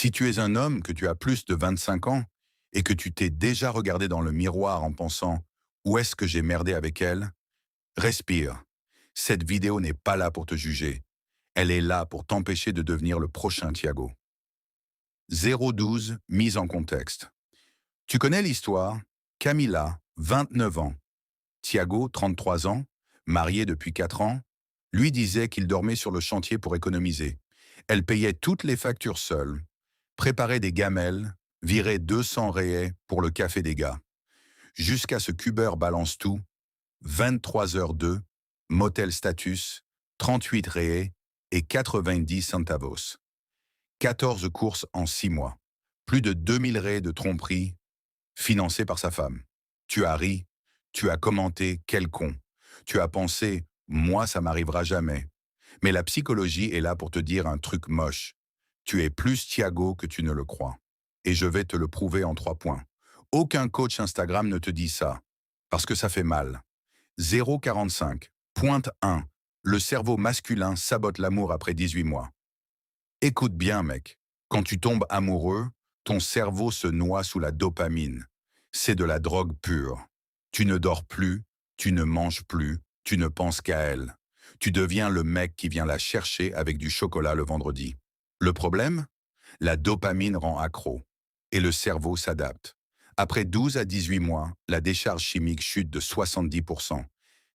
Si tu es un homme, que tu as plus de 25 ans et que tu t'es déjà regardé dans le miroir en pensant «Où est-ce que j'ai merdé avec elle?» Respire. Cette vidéo n'est pas là pour te juger. Elle est là pour t'empêcher de devenir le prochain Thiago. 012, mise en contexte. Tu connais l'histoire? Camilla, 29 ans. Thiago, 33 ans, marié depuis 4 ans, lui disait qu'il dormait sur le chantier pour économiser. Elle payait toutes les factures seule, préparait des gamelles, virait 200 rayés pour le café des gars. Jusqu'à ce qu'Uber balance tout, 23h02, motel status, 38 rayés et 90 centavos. 14 courses en 6 mois. Plus de 2000 rayés de tromperie, financés par sa femme. Tu as ri, tu as commenté, quel con. Tu as pensé, moi ça m'arrivera jamais. Mais la psychologie est là pour te dire un truc moche. Tu es plus Thiago que tu ne le crois. Et je vais te le prouver en 3 points. Aucun coach Instagram ne te dit ça, parce que ça fait mal. 0,45. Pointe 1. Le cerveau masculin sabote l'amour après 18 mois. Écoute bien, mec. Quand tu tombes amoureux, ton cerveau se noie sous la dopamine. C'est de la drogue pure. Tu ne dors plus, tu ne manges plus, tu ne penses qu'à elle. Tu deviens le mec qui vient la chercher avec du chocolat le vendredi. Le problème? La dopamine rend accro. Et le cerveau s'adapte. Après 12 à 18 mois, la décharge chimique chute de 70%.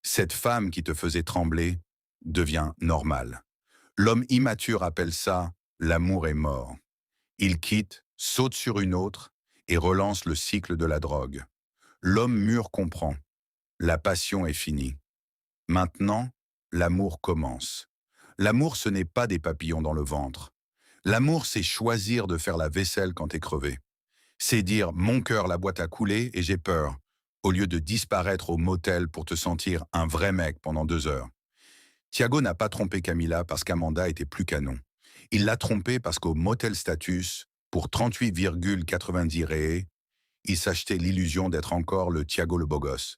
Cette femme qui te faisait trembler devient normale. L'homme immature appelle ça l'amour est mort. Il quitte, saute sur une autre et relance le cycle de la drogue. L'homme mûr comprend. La passion est finie. Maintenant, l'amour commence. L'amour, ce n'est pas des papillons dans le ventre. L'amour, c'est choisir de faire la vaisselle quand t'es crevé. C'est dire mon cœur, la boîte à couler et j'ai peur, au lieu de disparaître au motel pour te sentir un vrai mec pendant 2 heures. Thiago n'a pas trompé Camilla parce qu'Amanda était plus canon. Il l'a trompée parce qu'au motel status, pour 38,90 rayés, il s'achetait l'illusion d'être encore le Thiago le beau gosse.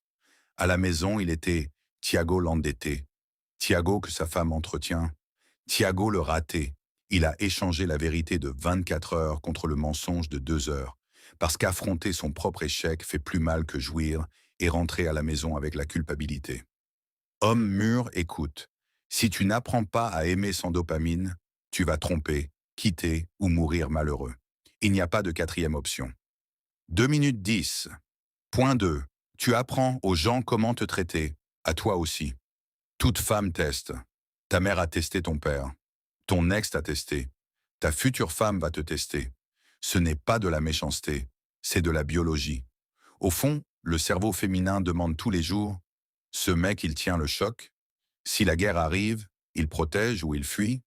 À la maison, il était Thiago l'endetté, Thiago que sa femme entretient, Thiago le raté. Il a échangé la vérité de 24 heures contre le mensonge de 2 heures, parce qu'affronter son propre échec fait plus mal que jouir et rentrer à la maison avec la culpabilité. Homme mûr, écoute. Si tu n'apprends pas à aimer sans dopamine, tu vas tromper, quitter ou mourir malheureux. Il n'y a pas de quatrième option. 2 minutes 10. Point 2. Tu apprends aux gens comment te traiter, à toi aussi. Toute femme teste. Ta mère a testé ton père. Ton ex t'a testé. Ta future femme va te tester. Ce n'est pas de la méchanceté, c'est de la biologie. Au fond, le cerveau féminin demande tous les jours « Ce mec, il tient le choc. Si la guerre arrive, il protège ou il fuit. »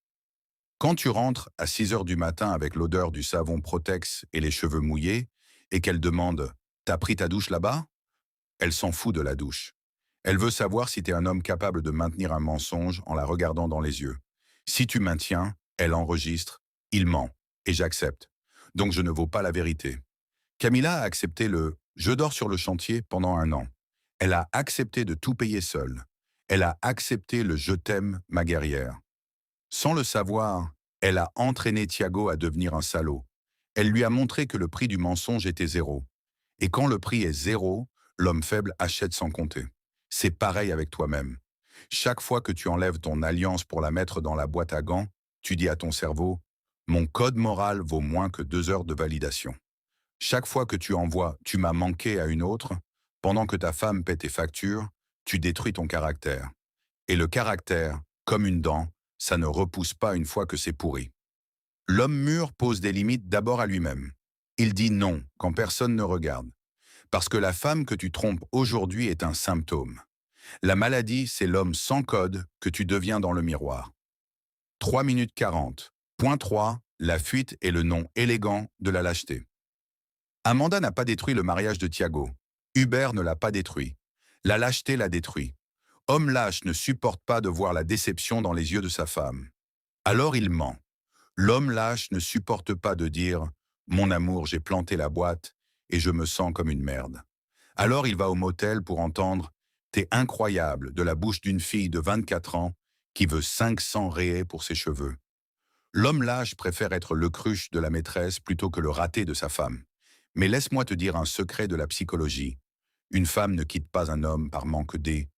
Quand tu rentres à 6 heures du matin avec l'odeur du savon Protex et les cheveux mouillés, et qu'elle demande « T'as pris ta douche là-bas ?» Elle s'en fout de la douche. Elle veut savoir si t'es un homme capable de maintenir un mensonge en la regardant dans les yeux. Si tu maintiens, elle enregistre, il ment, et j'accepte. Donc je ne vaux pas la vérité. Camilla a accepté le « je dors sur le chantier » pendant 1 an. Elle a accepté de tout payer seule. Elle a accepté le « je t'aime, ma guerrière ». Sans le savoir, elle a entraîné Thiago à devenir un salaud. Elle lui a montré que le prix du mensonge était 0. Et quand le prix est 0, l'homme faible achète sans compter. C'est pareil avec toi-même. Chaque fois que tu enlèves ton alliance pour la mettre dans la boîte à gants, tu dis à ton cerveau « Mon code moral vaut moins que 2 heures de validation ». Chaque fois que tu envoies « Tu m'as manqué » à une autre, pendant que ta femme paie tes factures, tu détruis ton caractère. Et le caractère, comme une dent, ça ne repousse pas une fois que c'est pourri. L'homme mûr pose des limites d'abord à lui-même. Il dit non quand personne ne regarde. Parce que la femme que tu trompes aujourd'hui est un symptôme. La maladie, c'est l'homme sans code que tu deviens dans le miroir. 3 minutes 40. Point 3. La fuite est le nom élégant de la lâcheté. Amanda n'a pas détruit le mariage de Thiago. Hubert ne l'a pas détruit. La lâcheté l'a détruit. Homme lâche ne supporte pas de voir la déception dans les yeux de sa femme. Alors il ment. L'homme lâche ne supporte pas de dire « Mon amour, j'ai planté la boîte et je me sens comme une merde ». Alors il va au motel pour entendre « T'es incroyable » de la bouche d'une fille de 24 ans qui veut 500 rayés pour ses cheveux. L'homme lâche préfère être le cruche de la maîtresse plutôt que le raté de sa femme. Mais laisse-moi te dire un secret de la psychologie. Une femme ne quitte pas un homme par manque d'é,